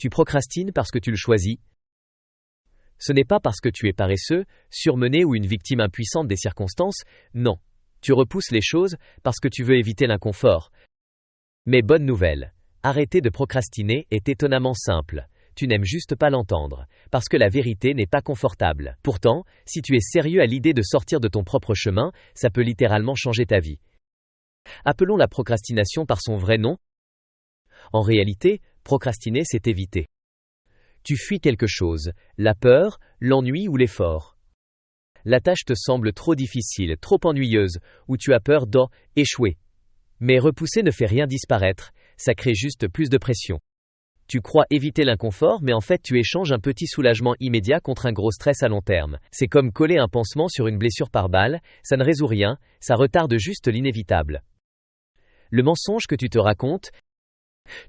Tu procrastines parce que tu le choisis. Ce n'est pas parce que tu es paresseux, surmené ou une victime impuissante des circonstances, non. Tu repousses les choses parce que tu veux éviter l'inconfort. Mais bonne nouvelle, arrêter de procrastiner est étonnamment simple. Tu n'aimes juste pas l'entendre, parce que la vérité n'est pas confortable. Pourtant, si tu es sérieux à l'idée de sortir de ton propre chemin, ça peut littéralement changer ta vie. Appelons la procrastination par son vrai nom. En réalité, procrastiner, c'est éviter. Tu fuis quelque chose, la peur, l'ennui ou l'effort. La tâche te semble trop difficile, trop ennuyeuse, ou tu as peur d'échouer. Mais repousser ne fait rien disparaître, ça crée juste plus de pression. Tu crois éviter l'inconfort, mais en fait tu échanges un petit soulagement immédiat contre un gros stress à long terme. C'est comme coller un pansement sur une blessure par balle, ça ne résout rien, ça retarde juste l'inévitable. Le mensonge que tu te racontes,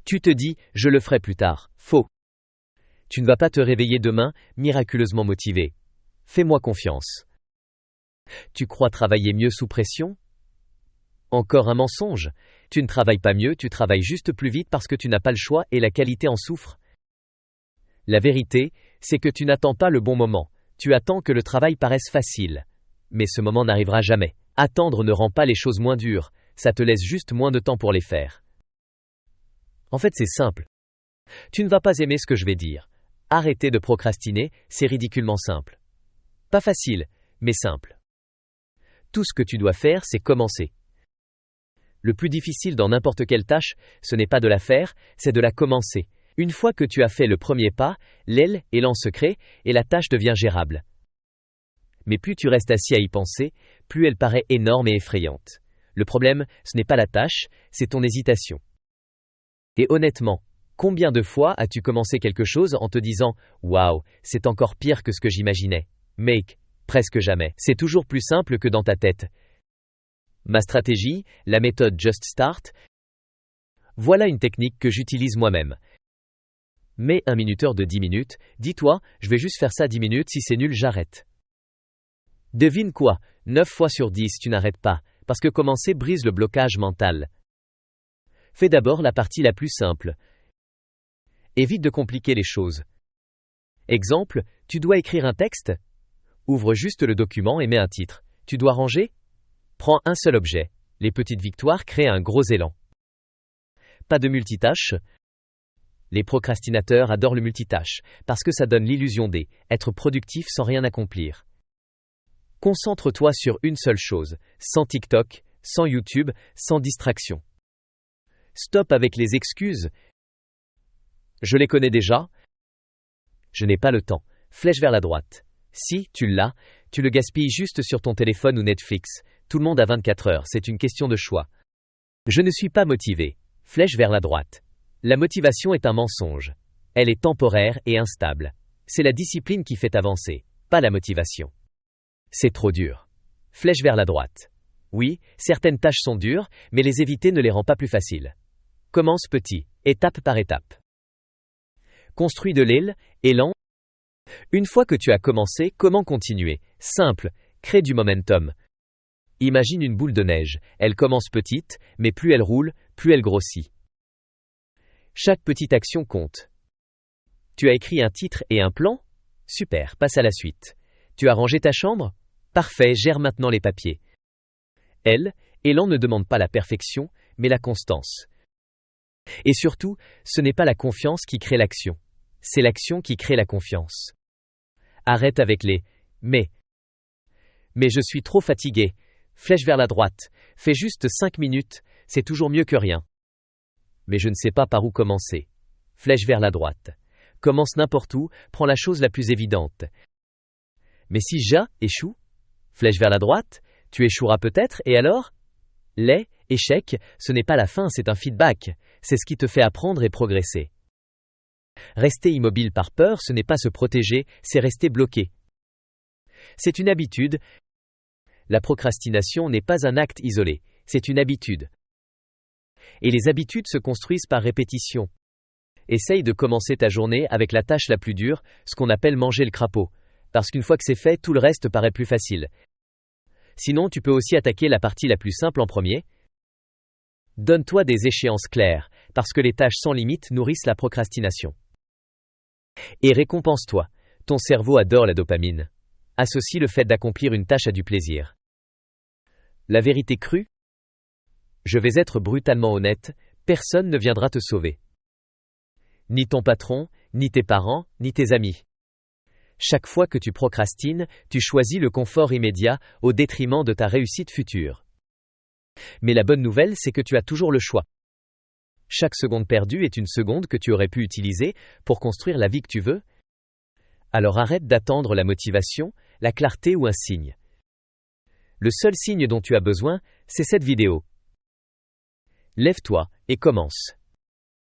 tu te dis « je le ferai plus tard ». Faux. Tu ne vas pas te réveiller demain, miraculeusement motivé. Fais-moi confiance. Tu crois travailler mieux sous pression ? Encore un mensonge. Tu ne travailles pas mieux, tu travailles juste plus vite parce que tu n'as pas le choix et la qualité en souffre. La vérité, c'est que tu n'attends pas le bon moment. Tu attends que le travail paraisse facile. Mais ce moment n'arrivera jamais. Attendre ne rend pas les choses moins dures, ça te laisse juste moins de temps pour les faire. En fait, c'est simple. Tu ne vas pas aimer ce que je vais dire. Arrêter de procrastiner, c'est ridiculement simple. Pas facile, mais simple. Tout ce que tu dois faire, c'est commencer. Le plus difficile dans n'importe quelle tâche, ce n'est pas de la faire, c'est de la commencer. Une fois que tu as fait le premier pas, l'élan se crée et la tâche devient gérable. Mais plus tu restes assis à y penser, plus elle paraît énorme et effrayante. Le problème, ce n'est pas la tâche, c'est ton hésitation. Et honnêtement, combien de fois as-tu commencé quelque chose en te disant « Waouh, c'est encore pire que ce que j'imaginais ». Mec, presque jamais. C'est toujours plus simple que dans ta tête. Ma stratégie, la méthode Just Start. Voilà une technique que j'utilise moi-même. Mets un minuteur de 10 minutes, dis-toi, je vais juste faire ça 10 minutes, si c'est nul, j'arrête. Devine quoi, 9 fois sur 10, tu n'arrêtes pas, parce que commencer brise le blocage mental. Fais d'abord la partie la plus simple. Évite de compliquer les choses. Exemple, tu dois écrire un texte ? Ouvre juste le document et mets un titre. Tu dois ranger ? Prends un seul objet. Les petites victoires créent un gros élan. Pas de multitâche. Les procrastinateurs adorent le multitâche, parce que ça donne l'illusion d'être productif sans rien accomplir. Concentre-toi sur une seule chose, sans TikTok, sans YouTube, sans distraction. Stop avec les excuses. Je les connais déjà. Je n'ai pas le temps. Flèche vers la droite. Si tu l'as, tu le gaspilles juste sur ton téléphone ou Netflix. Tout le monde a 24 heures, c'est une question de choix. Je ne suis pas motivé. Flèche vers la droite. La motivation est un mensonge. Elle est temporaire et instable. C'est la discipline qui fait avancer, pas la motivation. C'est trop dur. Flèche vers la droite. Oui, certaines tâches sont dures, mais les éviter ne les rend pas plus faciles. Commence petit, étape par étape. Construis de l'élan. Une fois que tu as commencé, comment continuer ? Simple, crée du momentum. Imagine une boule de neige, elle commence petite, mais plus elle roule, plus elle grossit. Chaque petite action compte. Tu as écrit un titre et un plan ? Super, passe à la suite. Tu as rangé ta chambre ? Parfait, gère maintenant les papiers. Élan ne demande pas la perfection, mais la constance. Et surtout, ce n'est pas la confiance qui crée l'action. C'est l'action qui crée la confiance. Arrête avec les « mais je suis trop fatigué ». Flèche vers la droite. Fais juste 5 minutes, c'est toujours mieux que rien. Mais je ne sais pas par où commencer. Flèche vers la droite. Commence n'importe où, prends la chose la plus évidente. Mais si j'échoue ? Flèche vers la droite. Tu échoueras peut-être, et alors ? L'échec, ce n'est pas la fin, c'est un feedback. C'est ce qui te fait apprendre et progresser. Rester immobile par peur, ce n'est pas se protéger, c'est rester bloqué. C'est une habitude. La procrastination n'est pas un acte isolé, c'est une habitude. Et les habitudes se construisent par répétition. Essaye de commencer ta journée avec la tâche la plus dure, ce qu'on appelle manger le crapaud. Parce qu'une fois que c'est fait, tout le reste paraît plus facile. Sinon, tu peux aussi attaquer la partie la plus simple en premier. Donne-toi des échéances claires, parce que les tâches sans limite nourrissent la procrastination. Et récompense-toi. Ton cerveau adore la dopamine. Associe le fait d'accomplir une tâche à du plaisir. La vérité crue? Je vais être brutalement honnête, personne ne viendra te sauver. Ni ton patron, ni tes parents, ni tes amis. Chaque fois que tu procrastines, tu choisis le confort immédiat au détriment de ta réussite future. Mais la bonne nouvelle, c'est que tu as toujours le choix. Chaque seconde perdue est une seconde que tu aurais pu utiliser pour construire la vie que tu veux. Alors arrête d'attendre la motivation, la clarté ou un signe. Le seul signe dont tu as besoin, c'est cette vidéo. Lève-toi et commence.